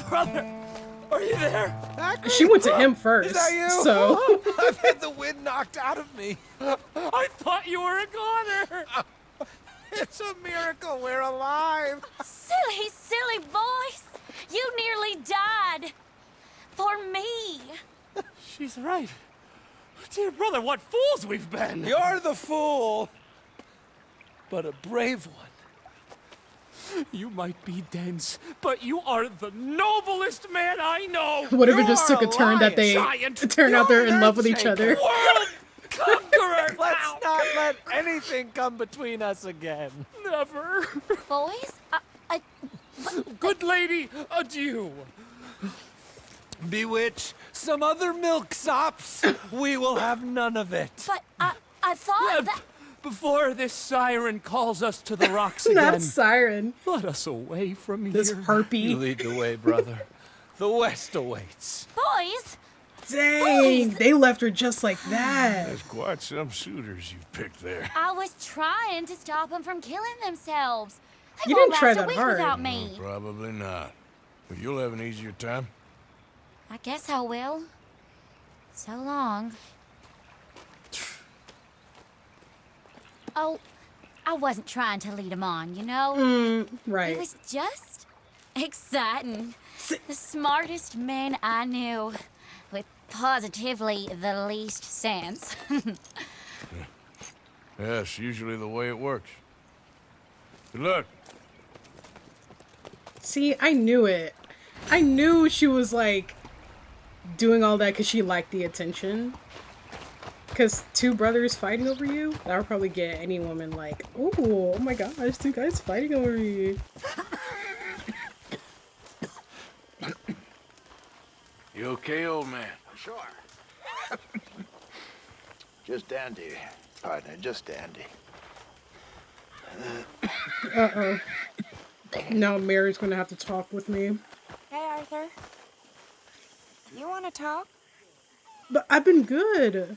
Brother, are you there? She went to him first. Is that you? So I've had the wind knocked out of me. I thought you were a goner. It's a miracle we're alive. Silly, silly voice. You nearly died. For me. She's right. Dear brother, what fools we've been. You're the fool, but a brave one. You might be dense, but you are the noblest man I know. what if it just took a turn that they Giant. turn out they're in love with each other? World conqueror. not let anything come between us again. Never. Boys, Good lady, adieu. Bewitch, some other milksops. We will have none of it. but I thought that... Before this siren calls us to the rocks Not again, siren. let us away from This here. harpy. You lead the way, brother. The West awaits. Boys! Dang, they left her just like that. There's quite some suitors you've picked there. I was trying to stop them from killing themselves. They You won't didn't try last a that week hard. without me. Probably not. But you'll have an easier time. I guess I will. So long. Oh, I wasn't trying to lead them on, you know? Right. It was just exciting. The smartest men I knew, with positively the least sense. That's usually the way it works. Good luck. See, I knew it. I knew she was like doing all that because she liked the attention. Because two brothers fighting over you, that would probably get any woman like, oh my gosh, two guys fighting over me. You okay, old man? Sure. Just dandy, partner, just dandy. Uh-oh. Now Mary's gonna have to talk with me. Hey, Arthur. You want to talk? But I've been good.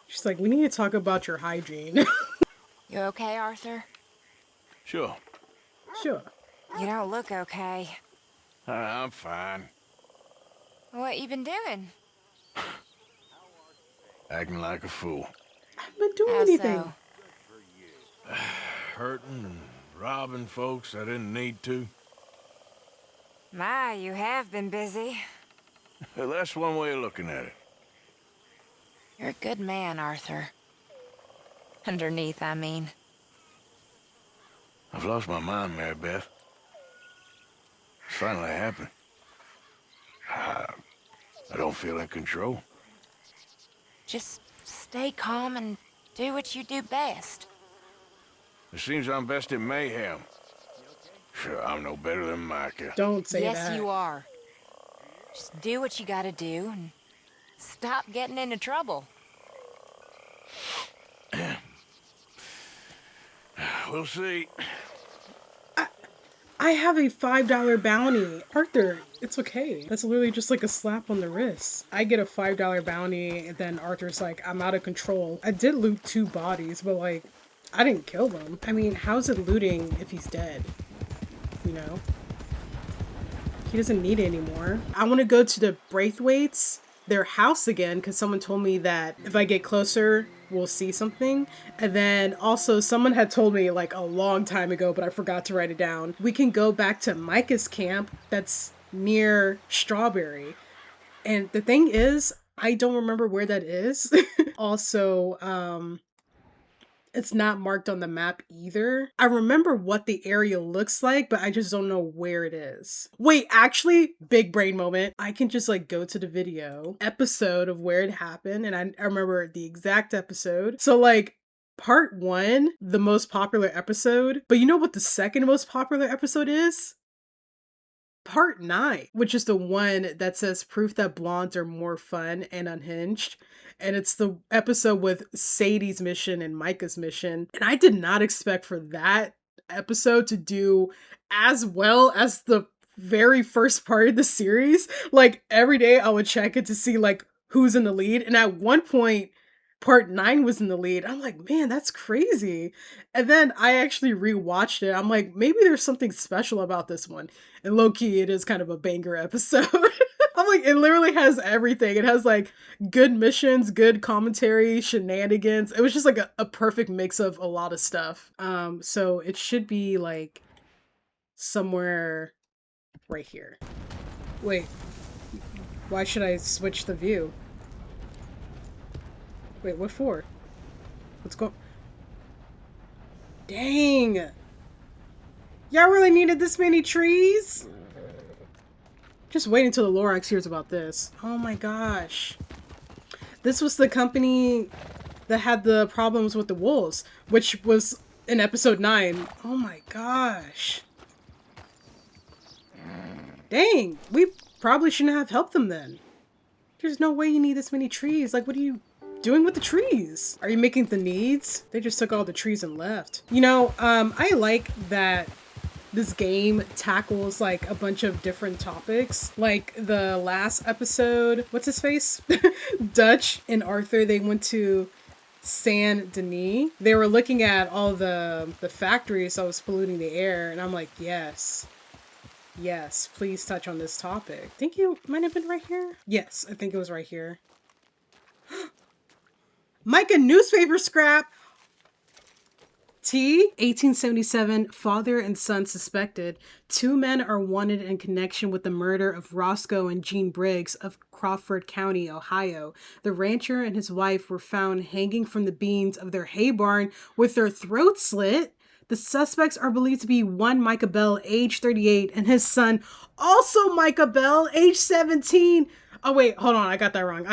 She's like, we need to talk about your hygiene. You okay, Arthur? Sure. Sure. You don't look okay. I'm fine. What you been doing? Acting like a fool. I haven't been doing How anything. so? Hurting and robbing folks I didn't need to. My, you have been busy. Well, that's one way of looking at it. You're a good man, Arthur. Underneath, I mean. I've lost my mind, Mary Beth. It's finally happened. I don't feel in control. Just stay calm and do what you do best. It seems I'm best in mayhem. Sure, I'm no better than Micah. Don't say that. Yes, you are. Just do what you gotta do and stop getting into trouble. We'll see. I have a $5 bounty. Arthur, it's okay. That's literally just like a slap on the wrist. I get a $5 bounty and then Arthur's like, I'm out of control. I did loot 2 bodies, but like, I didn't kill them. I mean, how's it looting if he's dead? You know? He doesn't need it anymore. I want to go to the Braithwaites, their house again, because someone told me that if I get closer, we'll see something. And then also someone had told me like a long time ago, but I forgot to write it down. We can go back to Micah's camp that's near Strawberry. And the thing is, I don't remember where that is. Also, it's not marked on the map either. I remember what the area looks like, but I just don't know where it is. Wait, actually, big brain moment. I can just like go to the video episode of where it happened, and I remember the exact episode. So like part 1, the most popular episode, but you know what the second most popular episode is? Part 9, which is the one that says proof that blondes are more fun and unhinged. And it's the episode with Sadie's mission and Micah's mission. And I did not expect for that episode to do as well as the very first part of the series. Like every day I would check it to see like who's in the lead. And at one point, part 9 was in the lead. I'm like, man, that's crazy. And then I actually rewatched it. I'm like, maybe there's something special about this one. And low-key, it is kind of a banger episode. I'm like, it literally has everything. It has like good missions, good commentary, shenanigans. It was just like a perfect mix of a lot of stuff. So it should be like somewhere right here. Wait, why should I switch the view? Wait, what for? What's going... Dang! Y'all really needed this many trees? Just wait until the Lorax hears about this. Oh my gosh. This was the company that had the problems with the wolves, which was in episode 9. Oh my gosh. Dang, we probably shouldn't have helped them then. There's no way you need this many trees. Like, what are you doing with the trees? Are you making the needs? They just took all the trees and left. You know, I like that this game tackles like a bunch of different topics. Like the last episode, what's his face? Dutch and Arthur, they went to Saint Denis. They were looking at all the factories that was polluting the air, and I'm like, yes. Yes, please touch on this topic. I think it might have been right here. Yes, I think it was right here. Micah newspaper scrap! T. 1877, father and son suspected. 2 men are wanted in connection with the murder of Roscoe and Jean Briggs of Crawford County, Ohio. The rancher and his wife were found hanging from the beams of their hay barn with their throats slit. The suspects are believed to be one Micah Bell, age 38, and his son, also Micah Bell, age 17. Oh, wait, hold on. I got that wrong.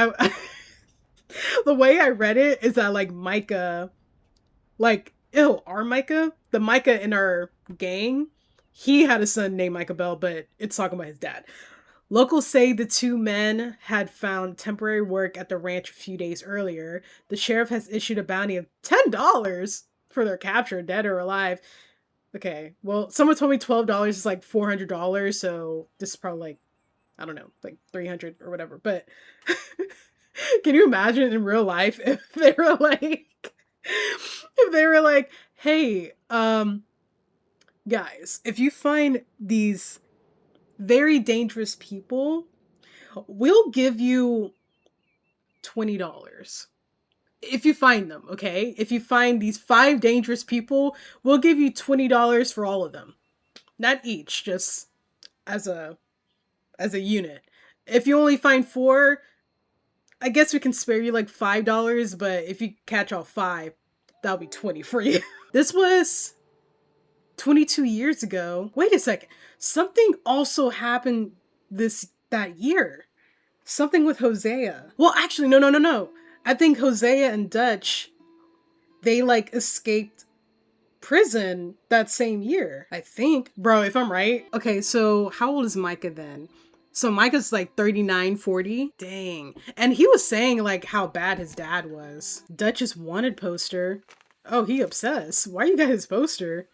The way I read it is that, like, Micah, like, our Micah, the Micah in our gang, he had a son named Micah Bell, but it's talking about his dad. Locals say the 2 men had found temporary work at the ranch a few days earlier. The sheriff has issued a bounty of $10 for their capture, dead or alive. Okay, well, someone told me $12 is like $400, so this is probably like, I don't know, like 300 or whatever. But can you imagine in real life if they were like, hey, guys, if you find these very dangerous people, we'll give you $20. If you find them, okay? If you find these 5 dangerous people, we'll give you $20 for all of them. Not each, just as a unit. If you only find 4, I guess we can spare you like $5, but if you catch all 5, that'll be 20 for you. This was 22 years ago. Wait a second. Something also happened that year. Something with Hosea. Well, actually, no. I think Hosea and Dutch, they like escaped prison that same year. I think. Bro, if I'm right. Okay, so how old is Micah then? So Micah's like 39, 40. Dang. And he was saying like how bad his dad was. Dutch's wanted poster. Oh, he obsessed. Why you got his poster?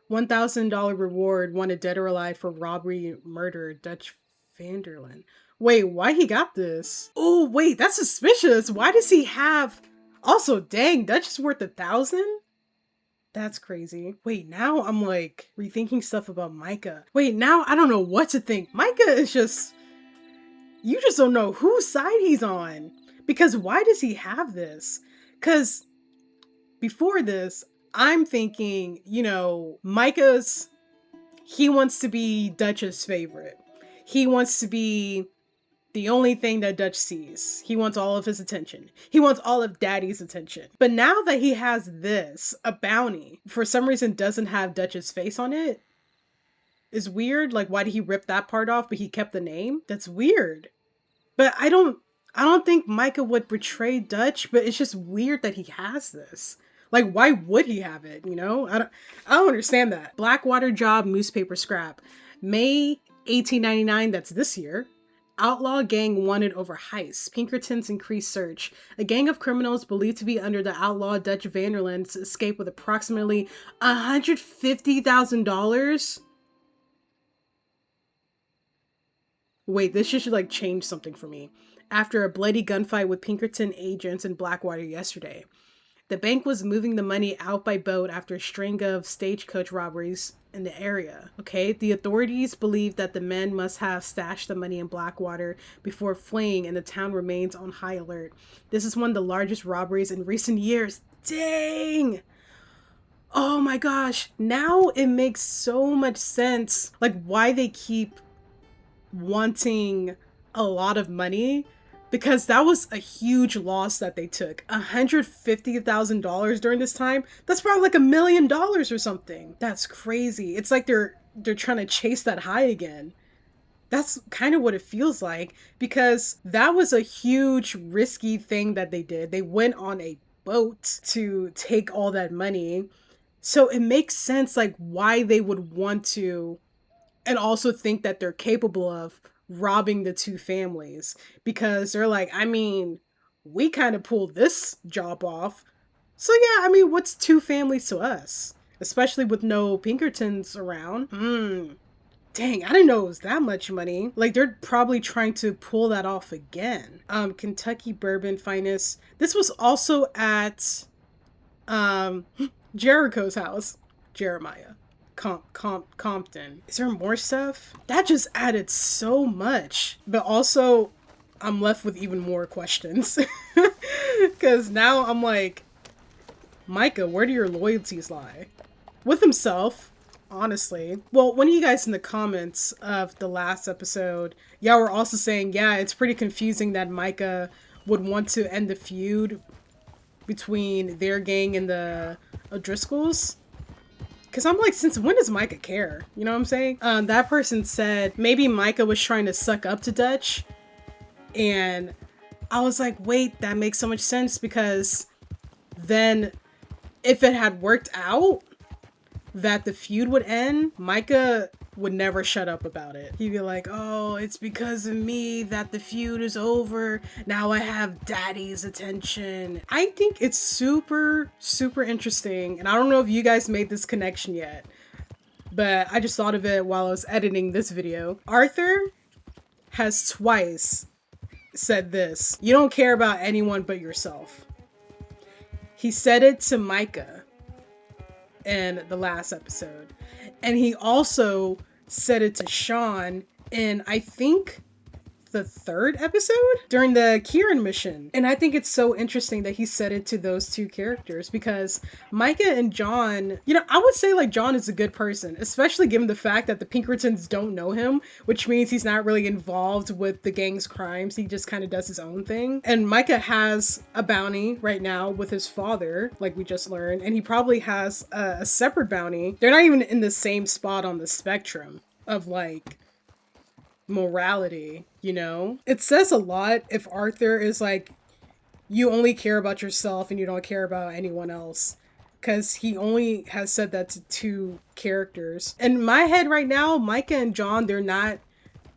$1,000 reward, wanted dead or alive for robbery, murder, Dutch Vanderlyn. Wait, why he got this? Oh, wait, that's suspicious. Why does he have... Also, dang, Dutch is worth $1,000? That's crazy. Wait, now I'm like rethinking stuff about Micah. Wait, now I don't know what to think. Micah is just... You just don't know whose side he's on. Because why does he have this? Because before this, I'm thinking, you know, Micah's... He wants to be Dutch's favorite. He wants to be the only thing that Dutch sees. He wants all of his attention. He wants all of Daddy's attention. But now that he has this, a bounty, for some reason doesn't have Dutch's face on it, is weird. Like, why did he rip that part off, but he kept the name? That's weird. But I don't think Micah would betray Dutch, but it's just weird that he has this. Like, why would he have it, you know? I don't understand that. Blackwater job newspaper scrap. May 1899, that's this year. Outlaw gang wanted over heist. Pinkerton's increased search. A gang of criminals believed to be under the outlaw Dutch Vanderlyn's escaped with approximately $150,000. Wait, this should like change something for me. After a bloody gunfight with Pinkerton agents in Blackwater yesterday. The bank was moving the money out by boat after a string of stagecoach robberies in the area. Okay, the authorities believe that the men must have stashed the money in Blackwater before fleeing, and the town remains on high alert. This is one of the largest robberies in recent years. Dang! Oh my gosh, now it makes so much sense, like why they keep wanting a lot of money. Because that was a huge loss that they took. $150,000 during this time. That's probably like $1 million or something. That's crazy. It's like they're trying to chase that high again. That's kind of what it feels like, because that was a huge risky thing that they did. They went on a boat to take all that money. So it makes sense like why they would want to, and also think that they're capable of robbing the two families, because they're like, I mean, we kind of pulled this job off. So yeah, I mean, what's two families to us? Especially with no Pinkertons around. Dang, I didn't know it was that much money. Like, they're probably trying to pull that off again. Kentucky Bourbon Finest. This was also at Jericho's house. Jeremiah. Compton. Is there more stuff? That just added so much. But also, I'm left with even more questions. Because now I'm like, Micah, where do your loyalties lie? With himself, honestly. Well, one of you guys in the comments of the last episode, y'all were also saying, yeah, it's pretty confusing that Micah would want to end the feud between their gang and the O'Driscolls. Because I'm like, since when does Micah care? You know what I'm saying? That person said maybe Micah was trying to suck up to Dutch. And I was like, wait, that makes so much sense, because then if it had worked out that the feud would end, Micah would never shut up about it. He'd be like, oh, it's because of me that the feud is over. Now I have daddy's attention. I think it's super, super interesting. And I don't know if you guys made this connection yet, but I just thought of it while I was editing this video. Arthur has twice said this: you don't care about anyone but yourself. He said it to Micah in the last episode. And he also said it to Sean in, I think, the third episode during the Kieran mission. And I think it's so interesting that he said it to those two characters, because Micah and John, you know, I would say like John is a good person, especially given the fact that the Pinkertons don't know him, which means he's not really involved with the gang's crimes. He just kind of does his own thing. And Micah has a bounty right now with his father, like we just learned, and he probably has a separate bounty. They're not even in the same spot on the spectrum of like morality, you know? It says a lot if Arthur is like, you only care about yourself and you don't care about anyone else, because he only has said that to two characters. In my head right now, Micah and John, they're not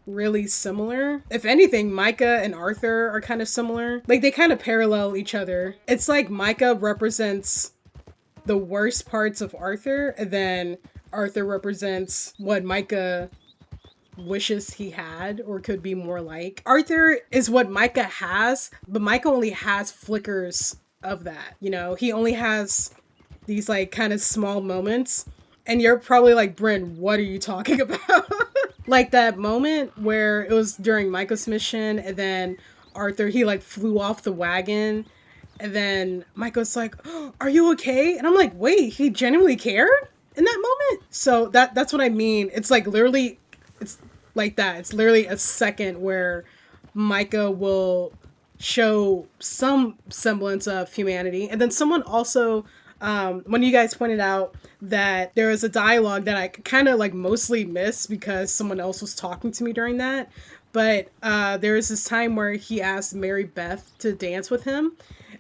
really similar. If anything, Micah and Arthur are kind of similar. Like, they kind of parallel each other. It's like Micah represents the worst parts of Arthur, and then Arthur represents what Micah wishes he had or could be more like. Arthur is what Micah has, but Micah only has flickers of that. You know, he only has these like kind of small moments, and you're probably like, Bryn, what are you talking about? Like that moment where it was during Micah's mission, and then Arthur, he like flew off the wagon, and then Micah's like, oh, are you okay? And I'm like, wait, he genuinely cared in that moment? So that's what I mean. It's like literally, it's like that. It's literally a second where Micah will show some semblance of humanity. And then someone also, one of you guys pointed out that there was a dialogue that I kind of like mostly missed because someone else was talking to me during that. But there was this time where he asked Mary Beth to dance with him.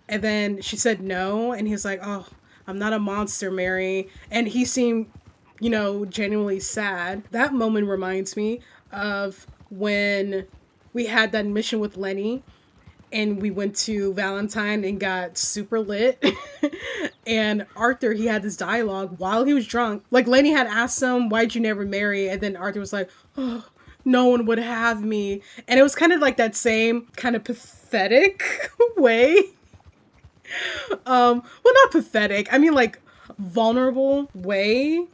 And then she said no. And he's like, oh, I'm not a monster, Mary. And he seemed, you know, genuinely sad. That moment reminds me of when we had that mission with Lenny and we went to Valentine and got super lit. And Arthur, he had this dialogue while he was drunk. Like, Lenny had asked him, why'd you never marry? And then Arthur was like, oh, no one would have me. And it was kind of like that same kind of pathetic way. Well, not pathetic. I mean, like, vulnerable way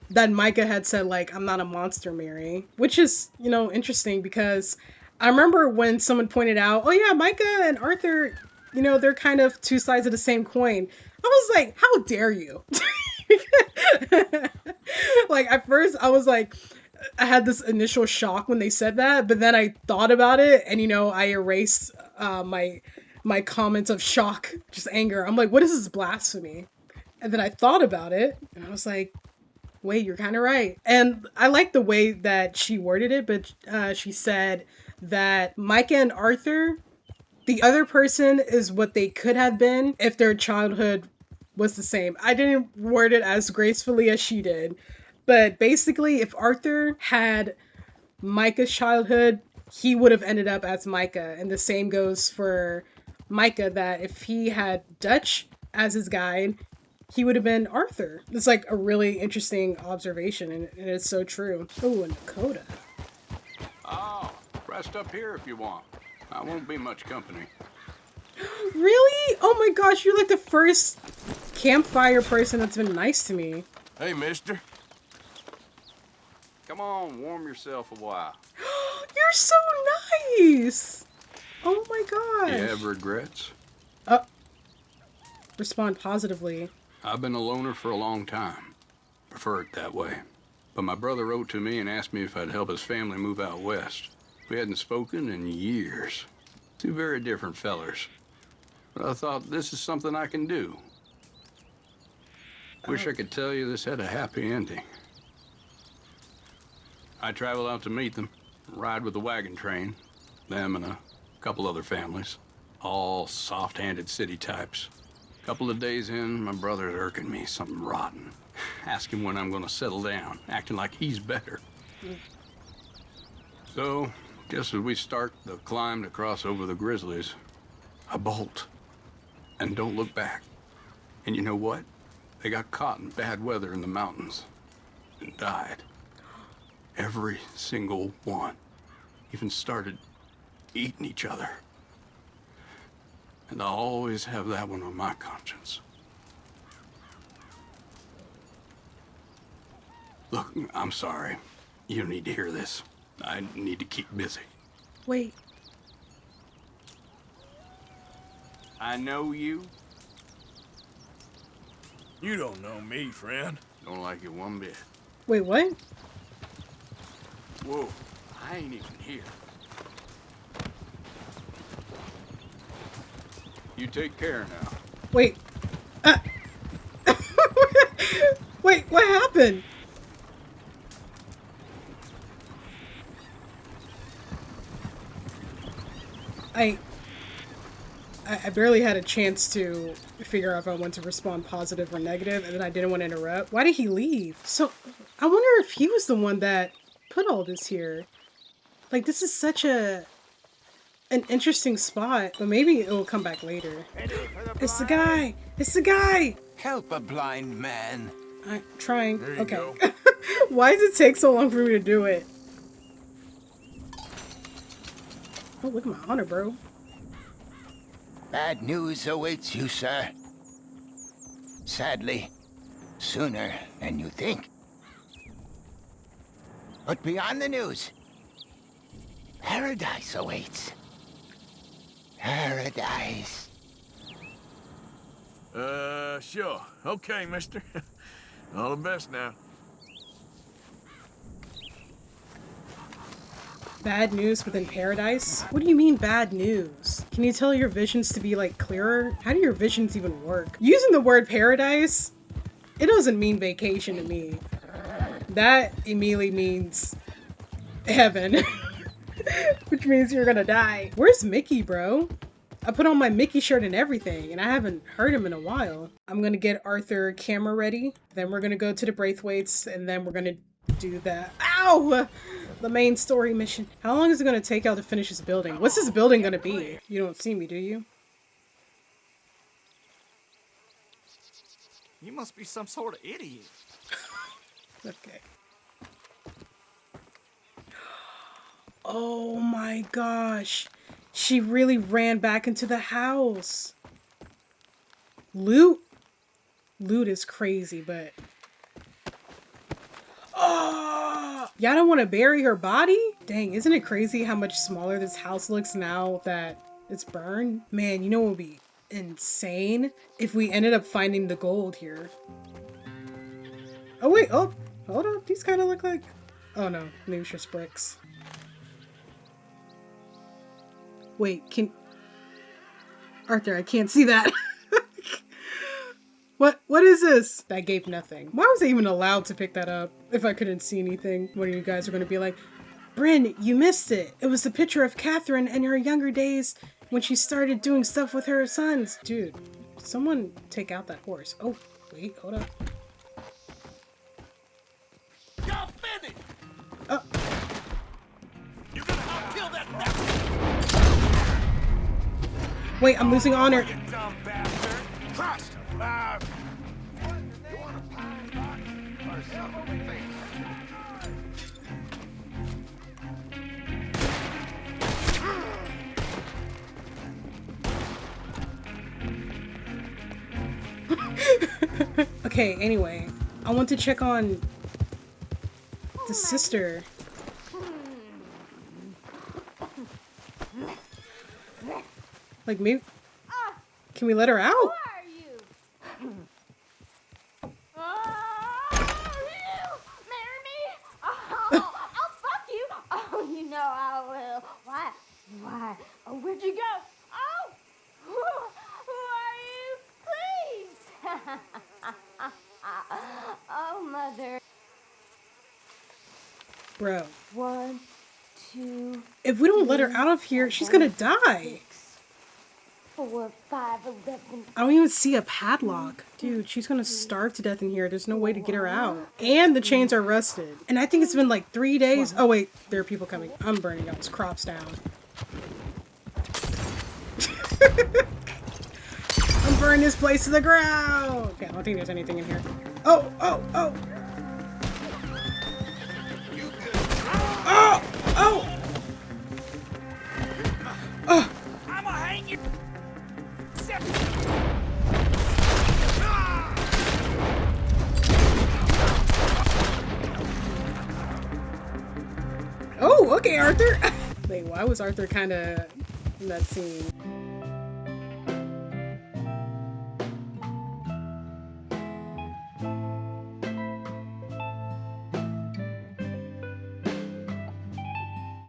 that Micah had said, like, I'm not a monster, Mary. Which is, you know, interesting because I remember when someone pointed out, oh yeah, Micah and Arthur, you know, they're kind of two sides of the same coin. I was like, how dare you? Like, at first I was like, I had this initial shock when they said that, but then I thought about it and, you know, I erased my comments of shock, just anger. I'm like, what is this blasphemy? And then I thought about it and I was like, Wait, you're kind of right. And I like the way that she worded it, but she said that Micah and Arthur, the other person is what they could have been if their childhood was the same. I didn't word it as gracefully as she did, but basically, if Arthur had Micah's childhood, he would have ended up as Micah. And the same goes for Micah, that if he had Dutch as his guide, he would have been Arthur. It's like a really interesting observation, and it's so true. Oh, and Dakota. Oh, rest up here if you want. I won't be much company. Really? Oh my gosh, you're like the first campfire person that's been nice to me. Hey, mister. Come on, warm yourself a while. You're so nice. Oh my gosh. You have regrets? Respond positively. I've been a loner for a long time. Prefer it that way. But my brother wrote to me and asked me if I'd help his family move out west. We hadn't spoken in years. Two very different fellers. But I thought, this is something I can do. Wish I could tell you this had a happy ending. I travel out to meet them, ride with the wagon train, them and a couple other families, all soft-handed city types. Couple of days in, my brother's irking me something rotten. Asking when I'm gonna settle down, acting like he's better. So, just as we start the climb to cross over the Grizzlies, I bolt and don't look back. And you know what? They got caught in bad weather in the mountains and died. Every single one. Even started eating each other. And I'll always have that one on my conscience. Look, I'm sorry. You don't need to hear this. I need to keep busy. Wait. I know you. You don't know me, friend. Don't like it one bit. Wait, what? Whoa, I ain't even here. You take care now. Wait. Wait, what happened? I barely had a chance to figure out if I want to respond positive or negative, and then I didn't want to interrupt. Why did he leave? So, I wonder if he was the one that put all this here. Like, this is such an interesting spot, but maybe it will come back later. It's the guy! It's the guy! Help a blind man. I'm trying. There you Okay. go. Why does it take so long for me to do it? Oh, look at my honor, bro. Bad news awaits you, sir. Sadly, sooner than you think. But beyond the news, paradise awaits. Paradise. Sure. Okay, mister. All the best now. Bad news within paradise? What do you mean bad news? Can you tell your visions to be like clearer? How do your visions even work? Using the word paradise, it doesn't mean vacation to me. That immediately means heaven, which means you're gonna die. Where's Mickey, bro? I put on my Mickey shirt and everything, and I haven't heard him in a while. I'm gonna get Arthur camera ready, then we're gonna go to the Braithwaites, and then we're gonna do that. Ow! The main story mission. How long is it gonna take y'all to finish this building? What's this building gonna be? You don't see me, do you? You must be some sort of idiot. Okay. Oh my gosh. She really ran back into the house. Loot? Loot is crazy, but... Oh! Y'all don't want to bury her body? Dang, isn't it crazy how much smaller this house looks now that it's burned? Man, you know what would be insane? If we ended up finding the gold here. Oh wait, oh, hold on. These kind of look like... Oh no, maybe it's just bricks. Wait, can... Arthur, I can't see that. What is this? That gave nothing. Why was I even allowed to pick that up if I couldn't see anything? One of you guys are gonna be like, Bryn, you missed it. It was the picture of Catherine in her younger days when she started doing stuff with her sons. Dude, someone take out that horse. Oh, wait, hold up. Y'all finished! You're gonna outkill that now! Wait, I'm losing honor. You dumb bastard! Crushed! Okay, anyway, I want to check on the sister. Like, maybe... Can we let her out? Who are you? Marry me? Oh, I'll fuck you. Oh, you know I will. Why? Oh, where'd you go? Oh, who are you? Please. Oh, mother. Bro. 1, 2. If we don't let her out of here, she's gonna die. 4, 5, 11. I don't even see a padlock. Dude, she's gonna starve to death in here. There's no way to get her out. And the chains are rusted. And I think it's been like 3 days. Oh wait, there are people coming. I'm burning y'all's crops down. I'm burning this place to the ground. Okay, I don't think there's anything in here. Oh! Oh! I'ma hang you! Oh, okay, Arthur. Wait, why was Arthur kind of in that scene?